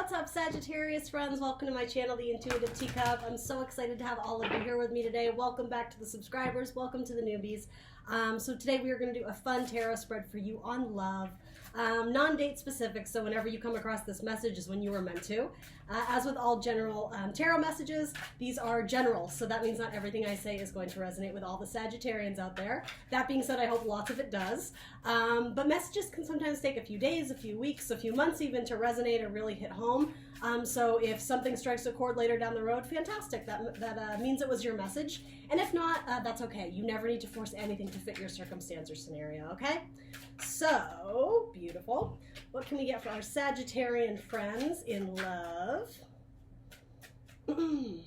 What's up, Sagittarius friends? Welcome to my channel, The Intuitive Teacup. I'm so excited to have all of you here with me today. Welcome back to the subscribers. Welcome to the newbies. So today we are going to do a fun tarot spread for you on love. Non-date specific, so whenever you come across this message is when you were meant to. As with all general tarot messages, these are general, so that means not everything I say is going to resonate with all the Sagittarians out there. That being said, I hope lots of it does. But messages can sometimes take a few days, a few weeks, a few months even to resonate or really hit home. So if something strikes a chord later down the road, fantastic. That means it was your message. And if not, that's okay. You never need to force anything to fit your circumstance or scenario, okay? So, beautiful. What can we get for our Sagittarian friends in love? And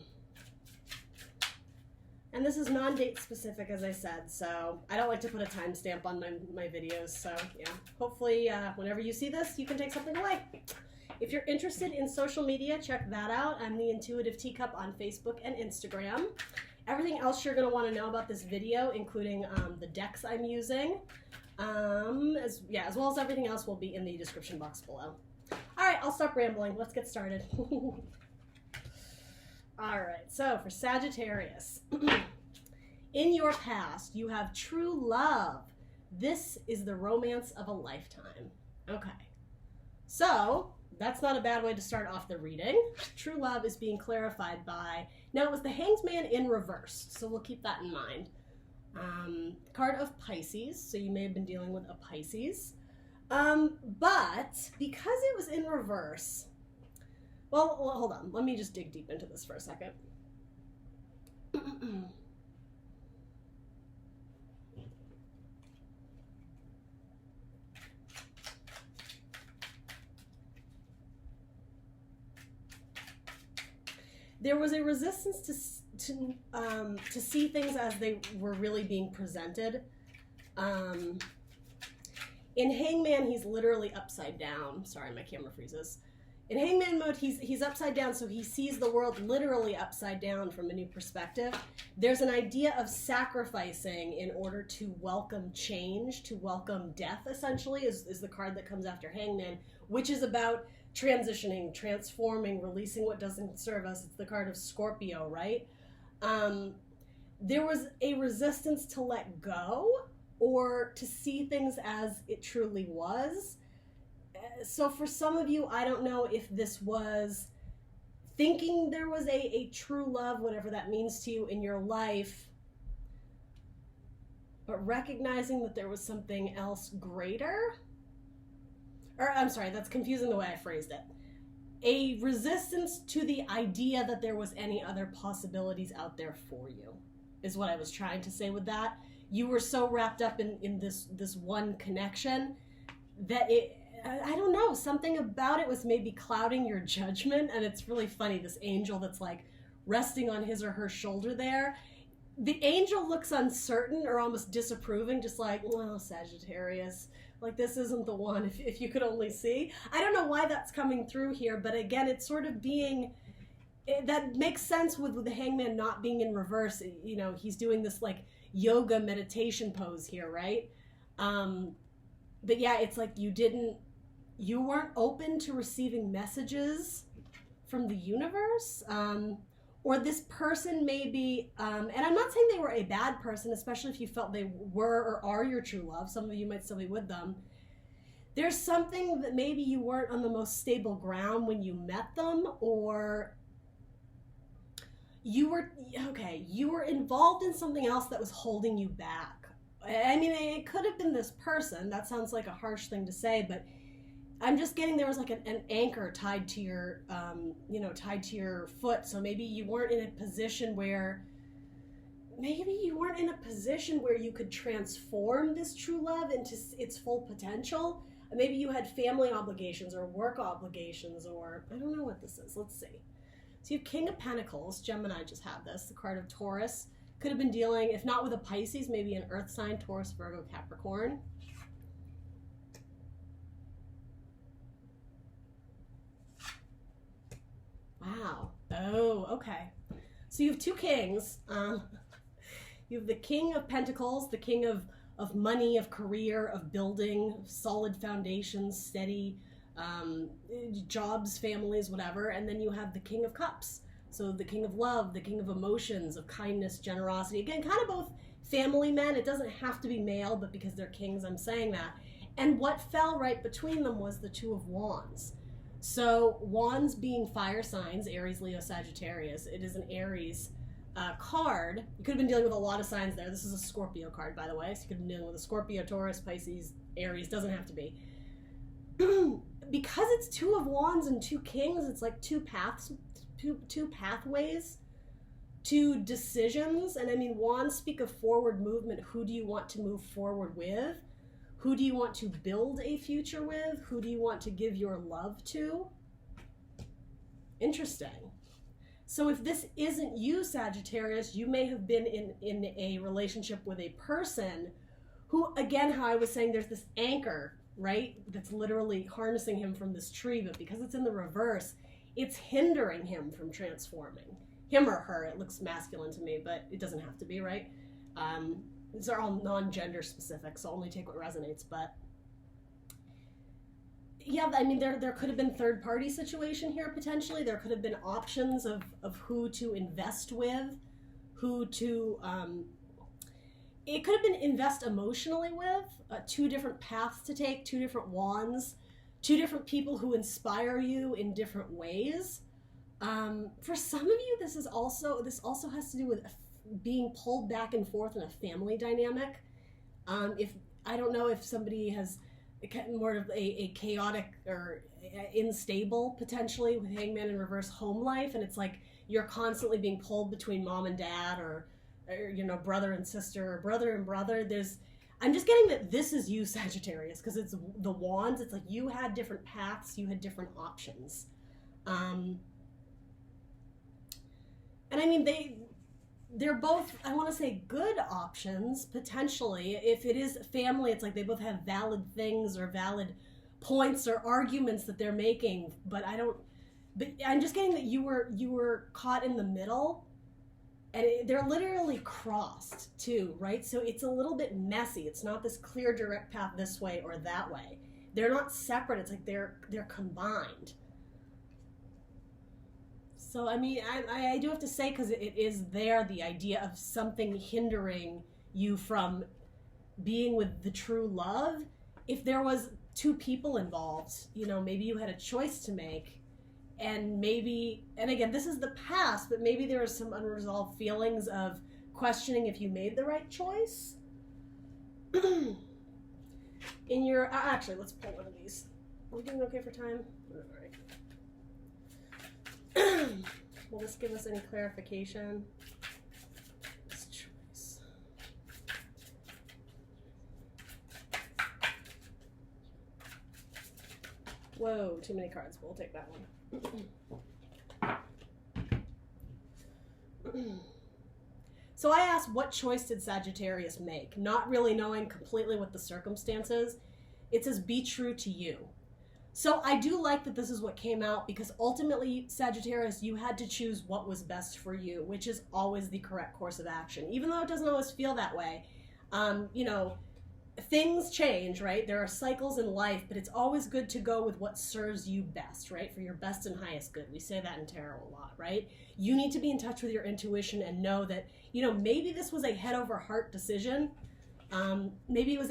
this is non-date specific, as I said, so I don't like to put a timestamp on my videos, so yeah. Hopefully, whenever you see this, you can take something away. If you're interested in social media, check that out. I'm The Intuitive Teacup on Facebook and Instagram. Everything else you're going to want to know about this video, including the decks I'm using, as well as everything else will be in the description box below. All right, I'll stop rambling. Let's get started. All right, so for Sagittarius, in your past, you have true love. This is the romance of a lifetime. Okay, so that's not a bad way to start off the reading. True love is being clarified by, now it was the Hanged Man in reverse, so we'll keep that in mind. Card of Pisces, so you may have been dealing with a Pisces. But because it was in reverse, well, hold on, let me just dig deep into this for a second. There was a resistance to see things as they were really being presented. In Hangman, he's literally upside down. Sorry, my camera freezes. In Hangman mode, he's upside down, so he sees the world literally upside down from a new perspective. There's an idea of sacrificing in order to welcome change, to welcome death, essentially, is the card that comes after Hangman, which is about transitioning, transforming, releasing what doesn't serve us. It's the card of Scorpio, right? There was a resistance to let go or to see things as it truly was. So for some of you, I don't know if this was thinking there was a true love, whatever that means to you in your life, but recognizing that there was something else greater. Or, I'm sorry, that's confusing the way I phrased it. A resistance to the idea that there was any other possibilities out there for you is what I was trying to say with that. You were so wrapped up in this one connection that I don't know, something about it was maybe clouding your judgment. And it's really funny, this angel that's like resting on his or her shoulder there. The angel looks uncertain or almost disapproving, just like, well, Sagittarius, like this isn't the one, if you could only see. I don't know why that's coming through here, but again, it's sort of being, that makes sense with the Hangman not being in reverse. You know, he's doing this like yoga meditation pose here, right? But yeah, it's like you weren't open to receiving messages from the universe, or this person may be, and I'm not saying they were a bad person, especially if you felt they were or are your true love. Some of you might still be with them. There's something that maybe you weren't on the most stable ground when you met them, or you were involved in something else that was holding you back. I mean, it could have been this person. That sounds like a harsh thing to say, but I'm just getting there was like an anchor tied to your, tied to your foot. So maybe you weren't in a position where, you could transform this true love into its full potential. Maybe you had family obligations or work obligations, or I don't know what this is. Let's see. So you have King of Pentacles. Gemini just had this. The card of Taurus. Could have been dealing, if not with a Pisces, maybe an earth sign, Taurus, Virgo, Capricorn. Wow. Oh, okay. So you have two kings. You have the King of Pentacles, the king of money, of career, of building, solid foundations, steady jobs, families, whatever. And then you have the King of Cups. So the King of Love, the King of Emotions, of kindness, generosity. Again, kind of both family men. It doesn't have to be male, but because they're kings, I'm saying that. And what fell right between them was the Two of Wands. So wands being fire signs, Aries, Leo, Sagittarius. It is an Aries card. You could have been dealing with a lot of signs there. This is a Scorpio card, by the way. So you could have been dealing with a Scorpio, Taurus, Pisces, Aries. Doesn't have to be. Because it's Two of Wands and two kings, it's like two paths, two pathways, two decisions. And I mean, wands speak of forward movement. Who do you want to move forward with? Who do you want to build a future with? Who do you want to give your love to? Interesting. So if this isn't you, Sagittarius, you may have been in a relationship with a person who, again, how I was saying, there's this anchor, right? That's literally harnessing him from this tree, but because it's in the reverse, it's hindering him from transforming. Him or her, it looks masculine to me, but it doesn't have to be, right? These are all non-gender specific, so only take what resonates, but yeah, I mean, there could have been third-party situation here, potentially. There could have been options of who to invest with, who to, it could have been invest emotionally with, two different paths to take, two different wands, two different people who inspire you in different ways. For some of you, this also has to do with being pulled back and forth in a family dynamic. If I don't know if somebody has more of a chaotic or unstable, potentially, with Hangman in reverse home life, and it's like you're constantly being pulled between mom and dad, or you know, brother and sister, or brother and brother. I'm just getting that this is you, Sagittarius, because it's the wands. It's like you had different paths, you had different options. And I mean, they're both, I want to say, good options, potentially. If it is family, it's like they both have valid things or valid points or arguments that they're making, but I'm just getting that you were caught in the middle, and they're literally crossed too, right? So it's a little bit messy. It's not this clear direct path this way or that way. They're not separate. It's like they're combined. So, I mean, I do have to say, because it is there, the idea of something hindering you from being with the true love. If there was two people involved, you know, maybe you had a choice to make, and maybe, and again, this is the past, but maybe there are some unresolved feelings of questioning if you made the right choice. In your, actually, let's pull one of these. Are we doing okay for time? All right. Will this give us any clarification? This choice. Whoa, too many cards. We'll take that one. So I asked, what choice did Sagittarius make? Not really knowing completely what the circumstances. It says, be true to you. So I do like that this is what came out, because ultimately, Sagittarius, you had to choose what was best for you, which is always the correct course of action, even though it doesn't always feel that way. You know, things change, right? There are cycles in life, but it's always good to go with what serves you best, right? For your best and highest good. We say that in tarot a lot, right? You need to be in touch with your intuition and know that, you know, maybe this was a head over heart decision. Maybe it was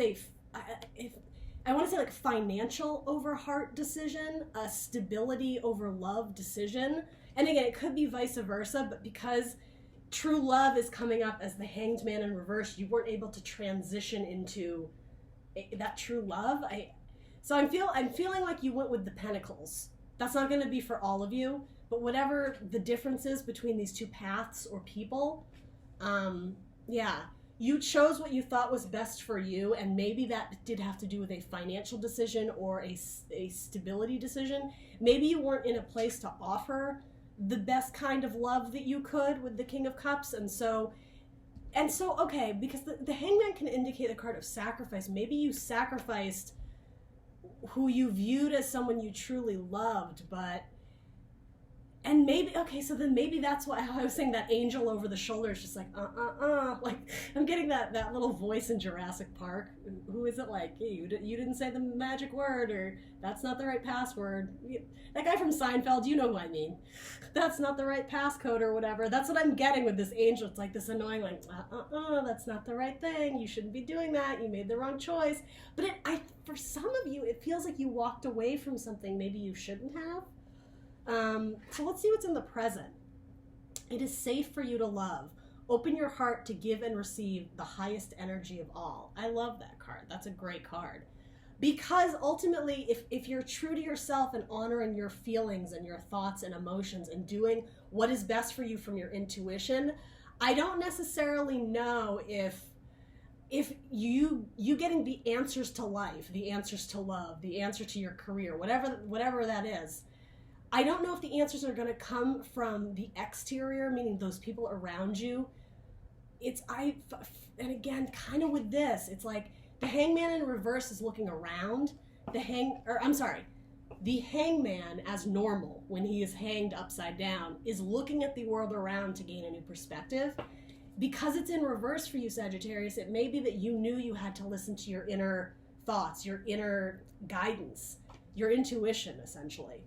I want to say like financial over heart decision, a stability over love decision. And again, it could be vice versa, but because true love is coming up as the Hanged Man in reverse, you weren't able to transition into that true love. I'm feeling like you went with the Pentacles. That's not going to be for all of you, but whatever the difference is between these two paths or people, yeah. You chose what you thought was best for you, and maybe that did have to do with a financial decision or a stability decision. Maybe you weren't in a place to offer the best kind of love that you could with the King of Cups, and so okay, because the Hangman can indicate the card of sacrifice. Maybe you sacrificed who you viewed as someone you truly loved, And maybe, okay, so then maybe that's why I was saying that angel over the shoulder is just like, like, I'm getting that little voice in Jurassic Park. Who is it like? Hey, you didn't say the magic word, or that's not the right password. That guy from Seinfeld, you know who I mean. That's not the right passcode or whatever. That's what I'm getting with this angel. It's like this annoying, like, that's not the right thing. You shouldn't be doing that. You made the wrong choice. But for some of you, it feels like you walked away from something maybe you shouldn't have. So let's see what's in the present. It is safe for you to love. Open your heart to give and receive the highest energy of all. I love that card. That's a great card. Because ultimately, if you're true to yourself and honoring your feelings and your thoughts and emotions and doing what is best for you from your intuition, I don't necessarily know if you getting the answers to life, the answers to love, the answer to your career, whatever that is, I don't know if the answers are going to come from the exterior, meaning those people around you. And again, kind of with this, it's like the hangman in reverse is looking around. The hangman as normal, when he is hanged upside down, is looking at the world around to gain a new perspective. Because it's in reverse for you, Sagittarius, it may be that you knew you had to listen to your inner thoughts, your inner guidance, your intuition, essentially.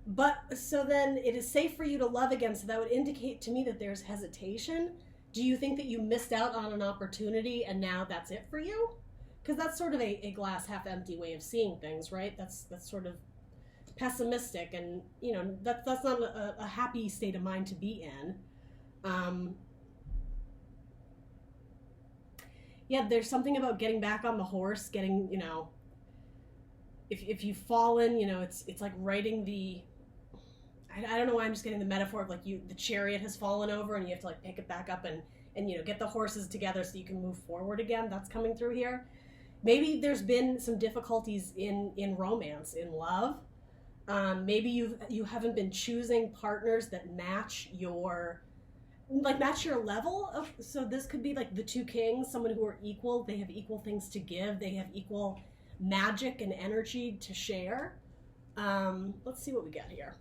But so then it is safe for you to love again, so that would indicate to me that there's hesitation. Do you think that you missed out on an opportunity and now that's it for you? Because that's sort of a glass half empty way of seeing things, right? That's sort of pessimistic, and that's not a happy state of mind to be in. Yeah, there's something about getting back on the horse, getting, if you've fallen, it's like riding I don't know why I'm just getting the metaphor of like the chariot has fallen over and you have to like pick it back up and get the horses together so you can move forward again. That's coming through here. Maybe there's been some difficulties in romance, in love. Maybe you haven't been choosing partners that match your level of, so this could be like the two kings, someone who are equal, they have equal things to give, they have equal magic and energy to share. Let's see what we got here.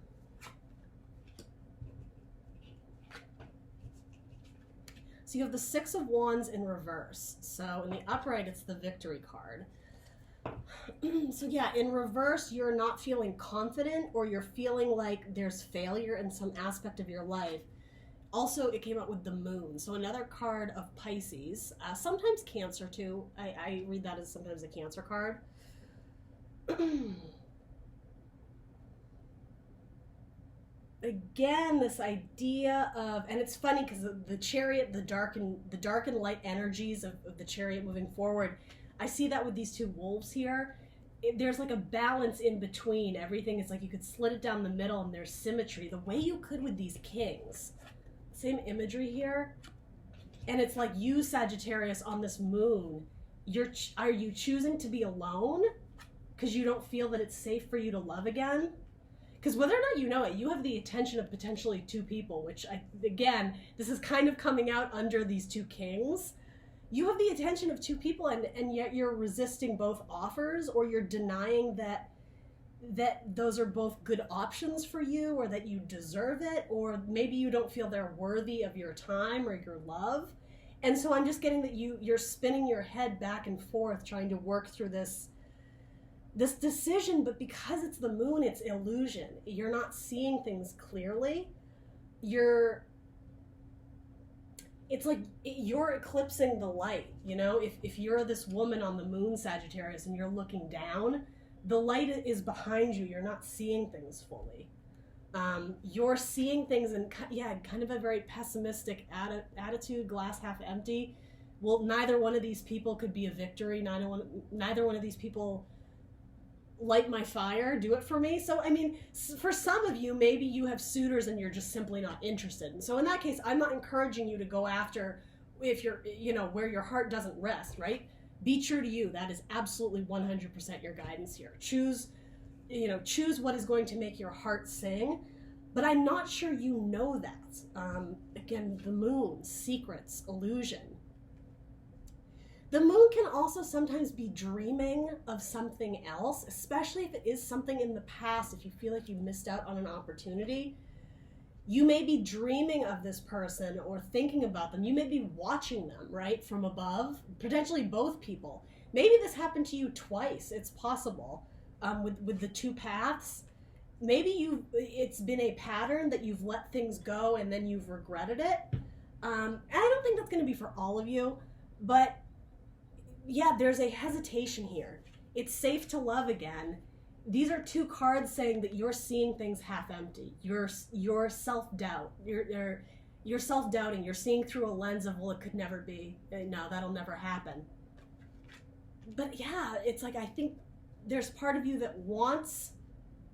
So you have the Six of Wands in reverse. So in the upright, it's the Victory card. So yeah, in reverse, you're not feeling confident, or you're feeling like there's failure in some aspect of your life. Also, it came out with the Moon. So another card of Pisces, sometimes Cancer too. I read that as sometimes a Cancer card. Again, this idea of, and it's funny because the chariot, the dark and light energies of the chariot moving forward, I see that with these two wolves here. There's like a balance in between everything. It's like you could slit it down the middle and there's symmetry, the way you could with these kings. Same imagery here. And it's like you, Sagittarius, on this moon, are you choosing to be alone because you don't feel that it's safe for you to love again? Because whether or not you know it, you have the attention of potentially two people, which, again, this is kind of coming out under these two kings. You have the attention of two people, and yet you're resisting both offers, or you're denying that those are both good options for you, or that you deserve it, or maybe you don't feel they're worthy of your time or your love. And so I'm just getting that you're spinning your head back and forth trying to work through this decision, but because it's the moon, it's illusion. You're not seeing things clearly. It's like you're eclipsing the light, if you're this woman on the moon, Sagittarius, and you're looking down, the light is behind you. You're not seeing things fully. You're seeing things in, kind of a very pessimistic attitude, glass half empty. Well, neither one of these people could be a victory. Neither one of these people light my fire, do it for me. So, I mean, for some of you, maybe you have suitors and you're just simply not interested. And so in that case, I'm not encouraging you to go after, if you're, where your heart doesn't rest, right? Be true to you. That is absolutely 100% your guidance here. Choose what is going to make your heart sing. But I'm not sure you know that. Again, the moon, secrets, illusion. The moon can also sometimes be dreaming of something else, especially if it is something in the past. If you feel like you missed out on an opportunity, you may be dreaming of this person or thinking about them. You may be watching them, right, from above, potentially both people. Maybe this happened to you twice. It's possible with the two paths. Maybe it's been a pattern that you've let things go and then you've regretted it. And I don't think that's going to be for all of you, but yeah, there's a hesitation here. It's safe to love again. These are two cards saying that you're seeing things half empty. You're self-doubt. You're self-doubting. You're seeing through a lens of, well, it could never be. No, that'll never happen. But yeah, it's like, I think there's part of you that wants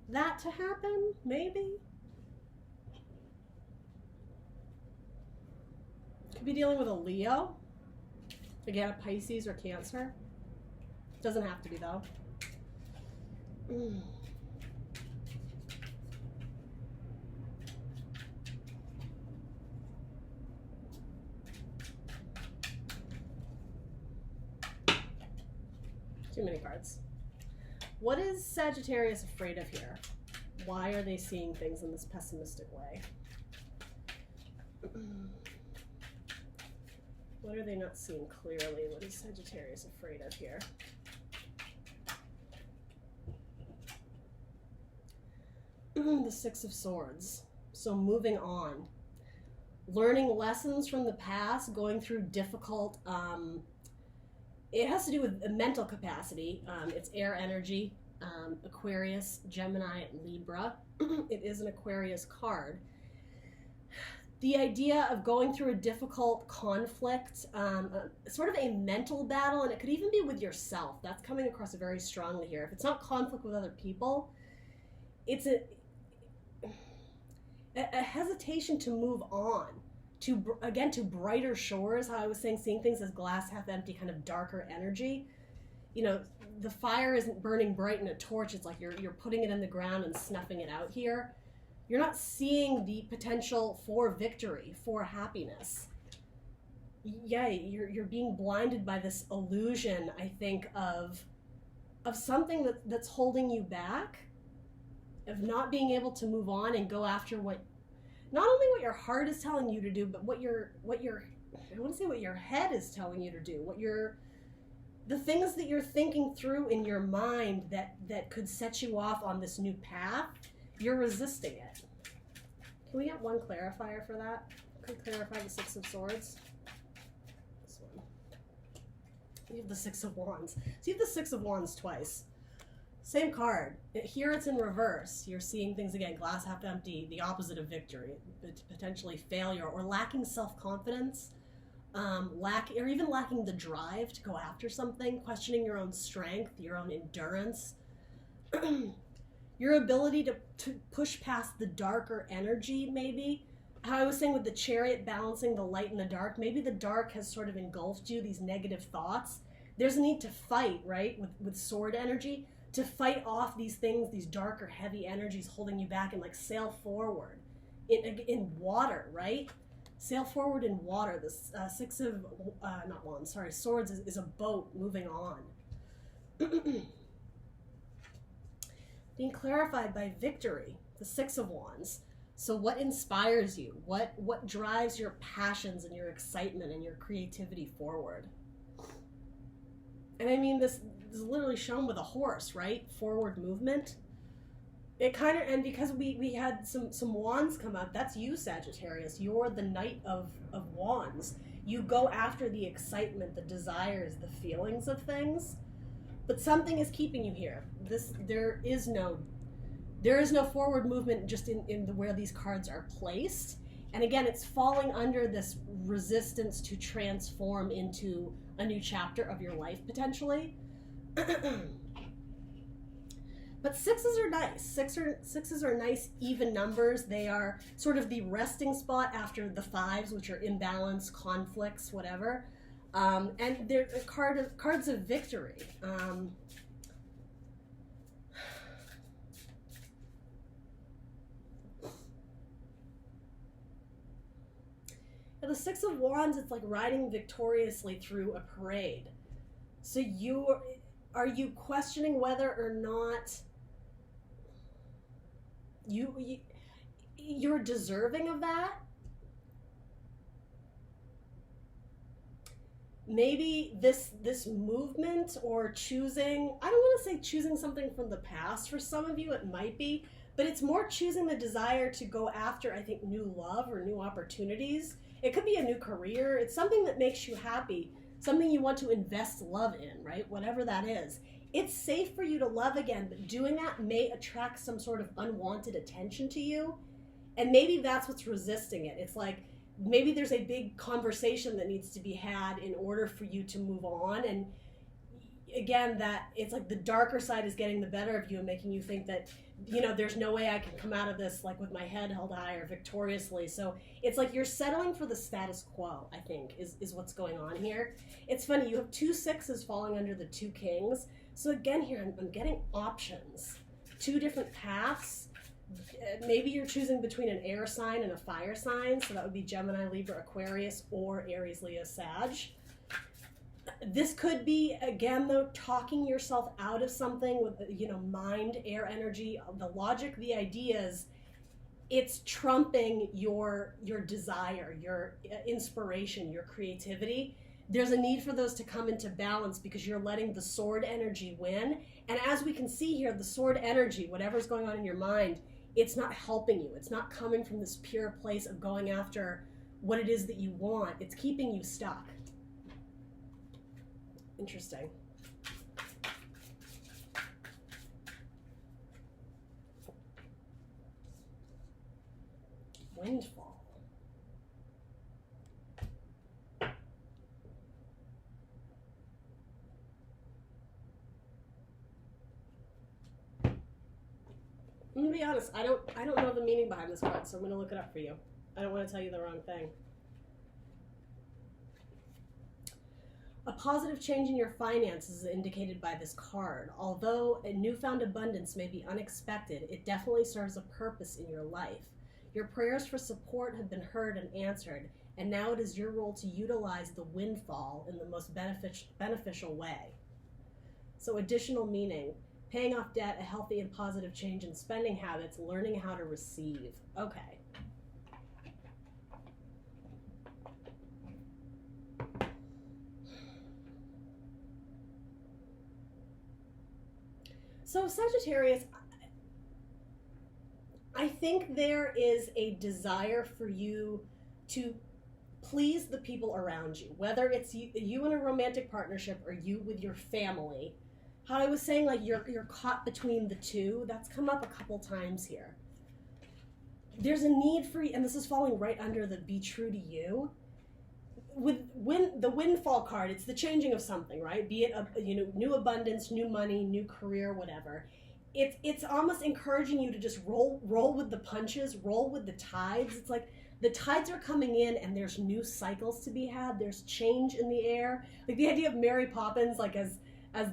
that to happen, maybe. Could be dealing with a Leo. Again, a Pisces or Cancer. Doesn't have to be, though. Too many cards. What is Sagittarius afraid of here? Why are they seeing things in this pessimistic way? What are they not seeing clearly? What is Sagittarius afraid of here? The Six of Swords. So moving on. Learning lessons from the past, going through difficult, it has to do with a mental capacity. It's air energy, Aquarius, Gemini, Libra. It is an Aquarius card. The idea of going through a difficult conflict, sort of a mental battle, and it could even be with yourself. That's coming across very strongly here. If it's not conflict with other people, it's a hesitation to move on, to brighter shores. How I was saying, seeing things as glass half empty, kind of darker energy. You know, the fire isn't burning bright in a torch. It's like you're putting it in the ground and snuffing it out here. You're not seeing the potential for victory, for happiness. Yeah, you're being blinded by this illusion, I think, of something that's holding you back, of not being able to move on and go after not only what your heart is telling you to do, but what your I want to say what your head is telling you to do, the things that you're thinking through in your mind that could set you off on this new path. You're resisting it. Can we get one clarifier for that? Can we clarify the Six of Swords? This one. You have the Six of Wands. So you have the Six of Wands twice. Same card. Here it's in reverse. You're seeing things again, glass half empty, the opposite of victory, potentially failure or lacking self-confidence, or even lacking the drive to go after something, questioning your own strength, your own endurance. Your ability to push past the darker energy, maybe. How I was saying with the Chariot balancing the light and the dark, maybe the dark has sort of engulfed you, these negative thoughts. There's a need to fight, right, with sword energy, to fight off these things, these darker, heavy energies holding you back, and like sail forward in water, right? Sail forward in water. This Six of, Swords is a boat moving on. Being clarified by victory, the Six of Wands. So what inspires you? What drives your passions and your excitement and your creativity forward? And I mean, this is literally shown with a horse, right? Forward movement. It kind of, and because we had some wands come up, that's you, Sagittarius. You're the Knight of Wands. You go after the excitement, the desires, the feelings of things. But something is keeping you here. There is no forward movement just in where these cards are placed. And again, it's falling under this resistance to transform into a new chapter of your life, potentially. But sixes are nice. Sixes are nice, even numbers. They are sort of the resting spot after the fives, which are imbalance, conflicts, whatever. And they're cards of victory. The Six of Wands, it's like riding victoriously through a parade. So are you questioning whether or not you're deserving of that? Maybe this movement, or choosing, I don't want to say choosing something from the past. For some of you it might be, but it's more choosing the desire to go after, I think, new love or new opportunities. It could be a new career. It's something that makes you happy, something you want to invest love in, right? Whatever that is. It's safe for you to love again, but doing that may attract some sort of unwanted attention to you. And maybe that's what's resisting it. It's like, maybe there's a big conversation that needs to be had in order for you to move on. And again, that it's like the darker side is getting the better of you and making you think that, there's no way I can come out of this like with my head held high or victoriously. So it's like you're settling for the status quo, I think, is what's going on here. It's funny, you have 2 sixes falling under the 2 kings. So again here, I'm getting options, 2 different paths. Maybe you're choosing between an air sign and a fire sign. So that would be Gemini, Libra, Aquarius, or Aries, Leo, Sag. This could be, again, though, talking yourself out of something with, mind, air energy, the logic, the ideas. It's trumping your desire, your inspiration, your creativity. There's a need for those to come into balance because you're letting the sword energy win. And as we can see here, the sword energy, whatever's going on in your mind, it's not helping you. It's not coming from this pure place of going after what it is that you want. It's keeping you stuck. Interesting. Windfall. I'm gonna be honest, I don't know the meaning behind this card, so I'm gonna look it up for you. I don't want to tell you the wrong thing. A positive change in your finances is indicated by this card. Although a newfound abundance may be unexpected, it definitely serves a purpose in your life. Your prayers for support have been heard and answered, and now it is your role to utilize the windfall in the most beneficial way. So additional meaning: paying off debt, a healthy and positive change in spending habits, learning how to receive. Okay. So Sagittarius, I think there is a desire for you to please the people around you, whether it's you in a romantic partnership or you with your family. How I was saying, like, you're caught between the two. That's come up a couple times here. There's a need for, and this is falling right under the be true to you. With the windfall card, it's the changing of something, right? Be it new abundance, new money, new career, whatever. It's almost encouraging you to just roll with the punches, roll with the tides. It's like the tides are coming in and there's new cycles to be had. There's change in the air. Like the idea of Mary Poppins, like as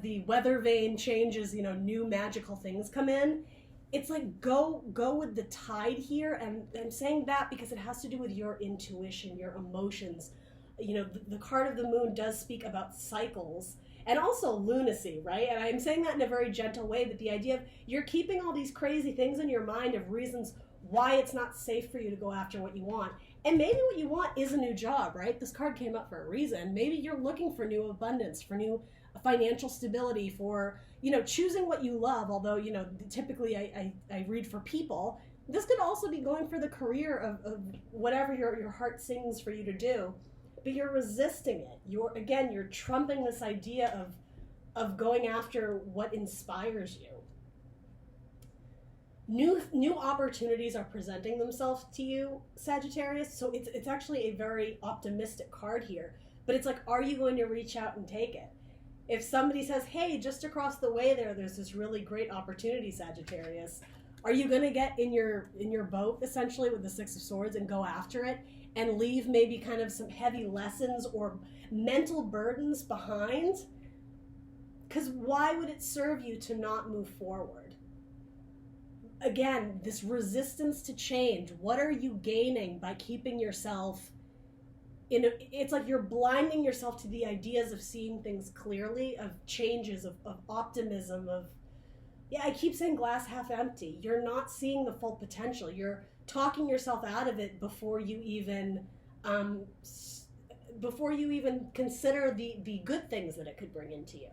the weather vane changes, new magical things come in. It's like go with the tide here, and I'm saying that because it has to do with your intuition, your emotions. The card of the moon does speak about cycles and also lunacy, right? And I'm saying that in a very gentle way, that the idea of you're keeping all these crazy things in your mind of reasons why it's not safe for you to go after what you want. And maybe what you want is a new job, right? This card came up for a reason. Maybe you're looking for new abundance, for new financial stability, for, choosing what you love. Although, typically I read for people. This could also be going for the career of whatever your heart sings for you to do. But you're resisting it. You're trumping this idea of going after what inspires you. New opportunities are presenting themselves to you, Sagittarius. So it's actually a very optimistic card here. But it's like, are you going to reach out and take it? If somebody says, hey, just across the way there's this really great opportunity, Sagittarius, are you going to get in your boat, essentially, with the Six of Swords and go after it? And leave maybe kind of some heavy lessons or mental burdens behind? Because why would it serve you to not move forward? Again, this resistance to change. What are you gaining by keeping yourself it's like you're blinding yourself to the ideas of seeing things clearly, of changes, of optimism, of, yeah, I keep saying glass half empty. You're not seeing the full potential. You're talking yourself out of it before you even consider the good things that it could bring into you.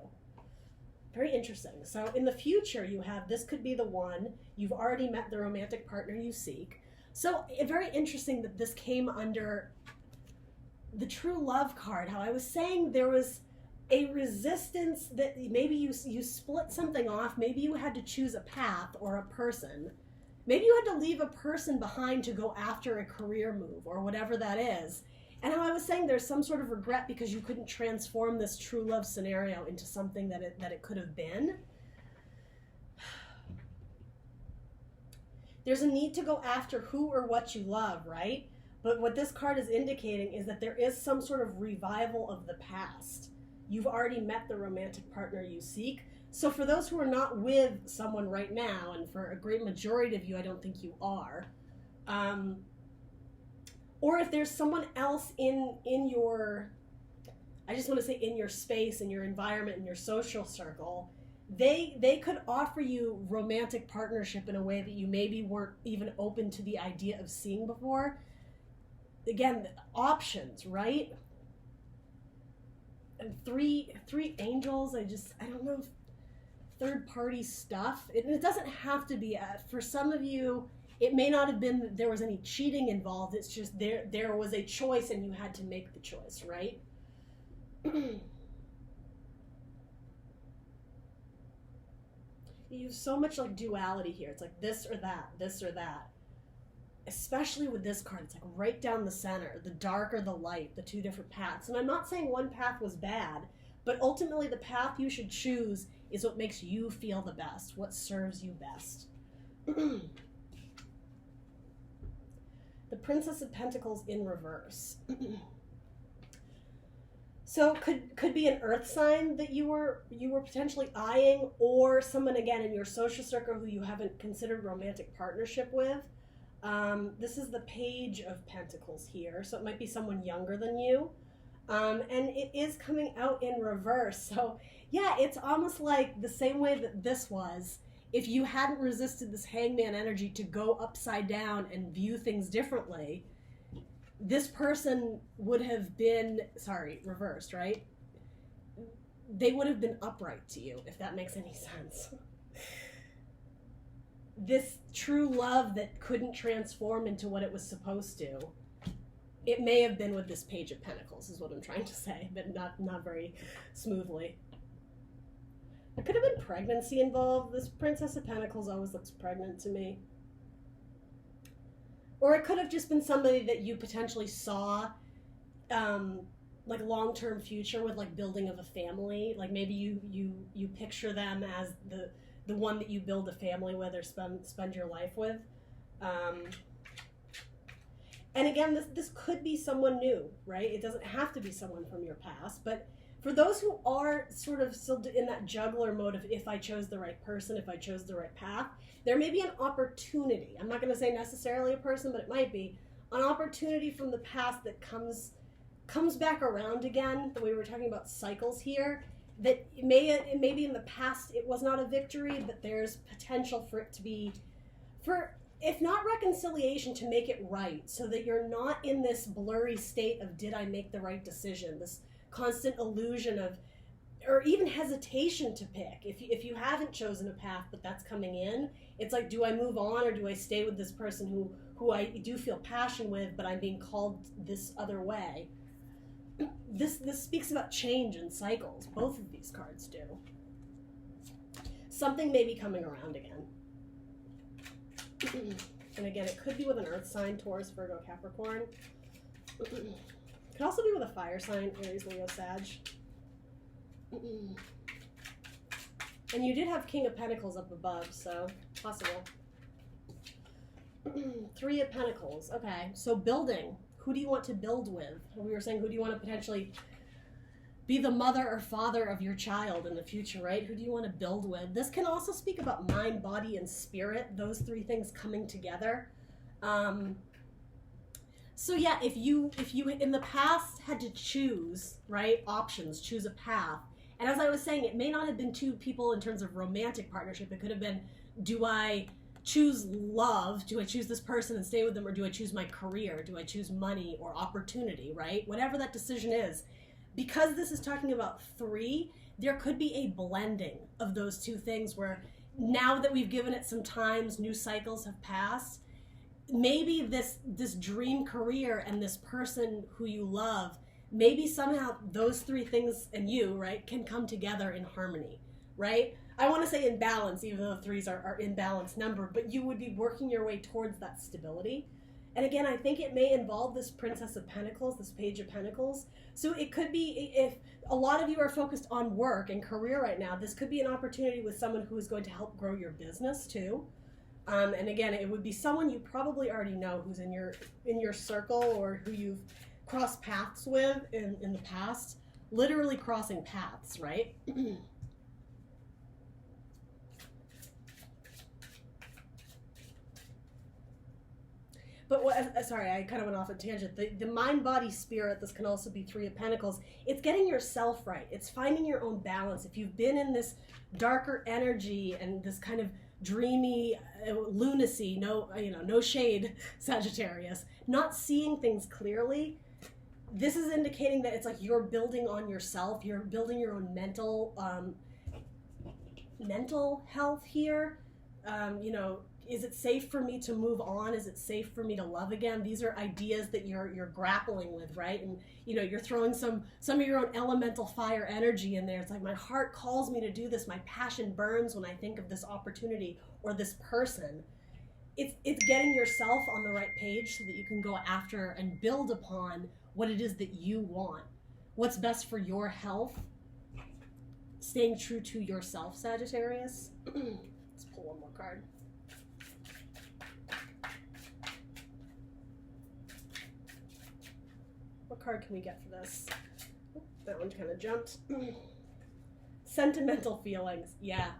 Very interesting. So in the future, you have, this could be the one. You've already met the romantic partner you seek. So very interesting that this came under the true love card. How I was saying there was a resistance that maybe you split something off. Maybe you had to choose a path or a person. Maybe you had to leave a person behind to go after a career move or whatever that is. And how I was saying there's some sort of regret because you couldn't transform this true love scenario into something that it could have been. There's a need to go after who or what you love, right? But what this card is indicating is that there is some sort of revival of the past. You've already met the romantic partner you seek. So for those who are not with someone right now, and for a great majority of you, I don't think you are, or if there's someone else in your, I just want to say in your space, in your environment, in your social circle, they could offer you romantic partnership in a way that you maybe weren't even open to the idea of seeing before. Again, options, right? And three angels, I don't know, third party stuff. It doesn't have to be, for some of you, it may not have been that there was any cheating involved. It's just there was a choice and you had to make the choice, right? You have so much like duality here. It's like this or that, this or that. Especially with this card, it's like right down the center, the dark or the light, the two different paths. And I'm not saying one path was bad, but ultimately the path you should choose is what makes you feel the best, what serves you best. The Princess of Pentacles in reverse. So could be an earth sign that you were potentially eyeing, or someone again in your social circle who you haven't considered romantic partnership with. This is the Page of Pentacles here, so it might be someone younger than you. And it is coming out in reverse. So yeah, it's almost like the same way that this was. If you hadn't resisted this hangman energy to go upside down and view things differently, this person would have been, reversed, right? They would have been upright to you, if that makes any sense. This true love that couldn't transform into what it was supposed to, it may have been with this Page of Pentacles, is what I'm trying to say, but not very smoothly. There could have been pregnancy involved. This Princess of Pentacles always looks pregnant to me. Or it could have just been somebody that you potentially saw, like long-term future with, like building of a family. Like maybe you picture them as the one that you build a family with or spend your life with. And again, this could be someone new, right? It doesn't have to be someone from your past, but for those who are sort of still in that juggler mode of if I chose the right person, if I chose the right path, there may be an opportunity. I'm not going to say necessarily a person, but it might be an opportunity from the past that comes back around again. The way we're talking about cycles here, that it may be in the past it was not a victory, but there's potential for it to be, for if not reconciliation, to make it right, so that you're not in this blurry state of did I make the right decision, this constant illusion of, or even hesitation to pick. If you haven't chosen a path but that's coming in, it's like, do I move on or do I stay with this person who I do feel passion with, but I'm being called this other way? This speaks about change and cycles. Both of these cards do. Something may be coming around again. And again, it could be with an earth sign, Taurus, Virgo, Capricorn. Could also be with a fire sign, Aries, Leo, Sag. And you did have King of Pentacles up above, so possible. Three of Pentacles. Okay, so building. Who do you want to build with? We were saying, who do you want to potentially be the mother or father of your child in the future, right? Who do you want to build with? This can also speak about mind, body, and spirit, those three things coming together. So yeah, if you in the past had to choose, right, options, choose a path, and as I was saying, it may not have been two people in terms of romantic partnership. It could have been, do I choose love? Do I choose this person and stay with them, or do I choose my career? Do I choose money or opportunity, right? Whatever that decision is. Because this is talking about three, there could be a blending of those two things where now that we've given it some times, new cycles have passed, maybe this dream career and this person who you love, maybe somehow those three things and you, right, can come together in harmony, right? I want to say in balance, even though threes are in balance number, but you would be working your way towards that stability. And again, I think it may involve this Princess of Pentacles, this Page of Pentacles. So it could be, if a lot of you are focused on work and career right now, this could be an opportunity with someone who is going to help grow your business too. And again, it would be someone you probably already know, who's in your circle, or who you've crossed paths with in the past. Literally crossing paths, right? But sorry, I kind of went off a tangent. The mind, body, spirit, this can also be Three of Pentacles. It's getting yourself right. It's finding your own balance. If you've been in this darker energy and this kind of dreamy lunacy, no shade, Sagittarius, not seeing things clearly, this is indicating that it's like you're building on yourself. You're building your own mental health here. Is it safe for me to move on? Is it safe for me to love again? These are ideas that you're grappling with, right? And you're throwing some of your own elemental fire energy in there. It's like, my heart calls me to do this. My passion burns when I think of this opportunity or this person. It's getting yourself on the right page so that you can go after and build upon what it is that you want. What's best for your health. Staying true to yourself, Sagittarius. Let's pull one more card. What card can we get for this? That one kind of jumped. Sentimental feelings. Yeah.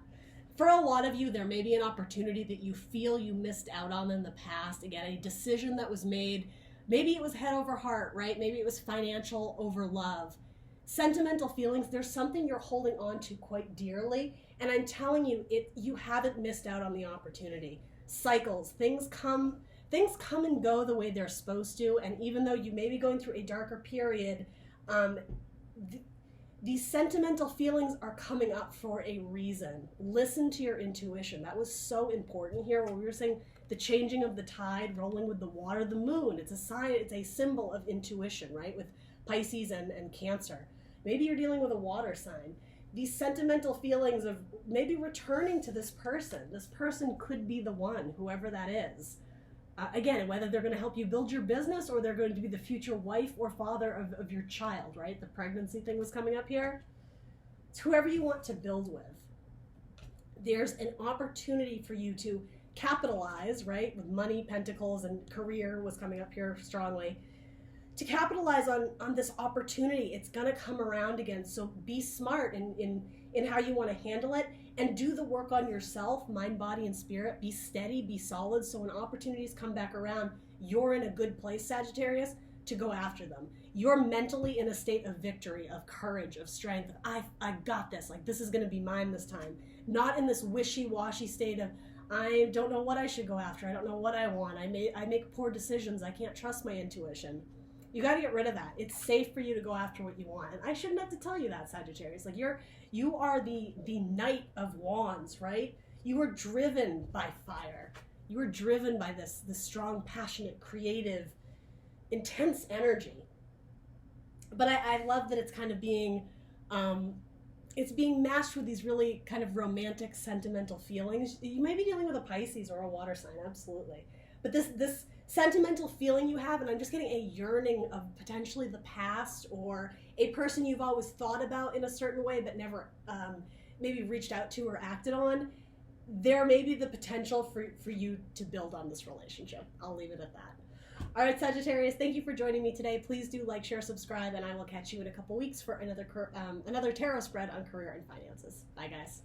For a lot of you, there may be an opportunity that you feel you missed out on in the past. Again, a decision that was made. Maybe it was head over heart, right? Maybe it was financial over love. Sentimental feelings, there's something you're holding on to quite dearly. And I'm telling you, you haven't missed out on the opportunity. Cycles, things come and go the way they're supposed to, and even though you may be going through a darker period, these sentimental feelings are coming up for a reason. Listen to your intuition. That was so important here, where we were saying the changing of the tide, rolling with the water, the moon. It's a sign, it's a symbol of intuition, right? With Pisces and Cancer. Maybe you're dealing with a water sign. These sentimental feelings of maybe returning to this person. This person could be the one, whoever that is. Again, whether they're going to help you build your business or they're going to be the future wife or father of your child, right? The pregnancy thing was coming up here. It's whoever you want to build with. There's an opportunity for you to capitalize, right? With money, pentacles, and career was coming up here strongly. To capitalize on this opportunity, it's going to come around again. So be smart in how you want to handle it, and do the work on yourself, mind, body, and spirit. Be steady, be solid, so when opportunities come back around, you're in a good place, Sagittarius, to go after them. You're mentally in a state of victory, of courage, of strength. I got this. Like, this is going to be mine this time. Not in this wishy-washy state of, I don't know what I should go after. I don't know what I want. I make poor decisions. I can't trust my intuition. You got to get rid of that. It's safe for you to go after what you want. And I shouldn't have to tell you that, Sagittarius. Like, you are the Knight of Wands, right? You are driven by fire. You are driven by this strong, passionate, creative, intense energy. But I love that it's kind of being, it's being matched with these really kind of romantic, sentimental feelings. You may be dealing with a Pisces or a water sign, absolutely. But this sentimental feeling you have, and I'm just getting a yearning of potentially the past, or a person you've always thought about in a certain way but never maybe reached out to or acted on. There may be the potential for you to build on this relationship. I'll leave it at that. All right, Sagittarius, thank you for joining me today. Please do like, share, subscribe, and I will catch you in a couple weeks for another tarot spread on career and finances. Bye, guys.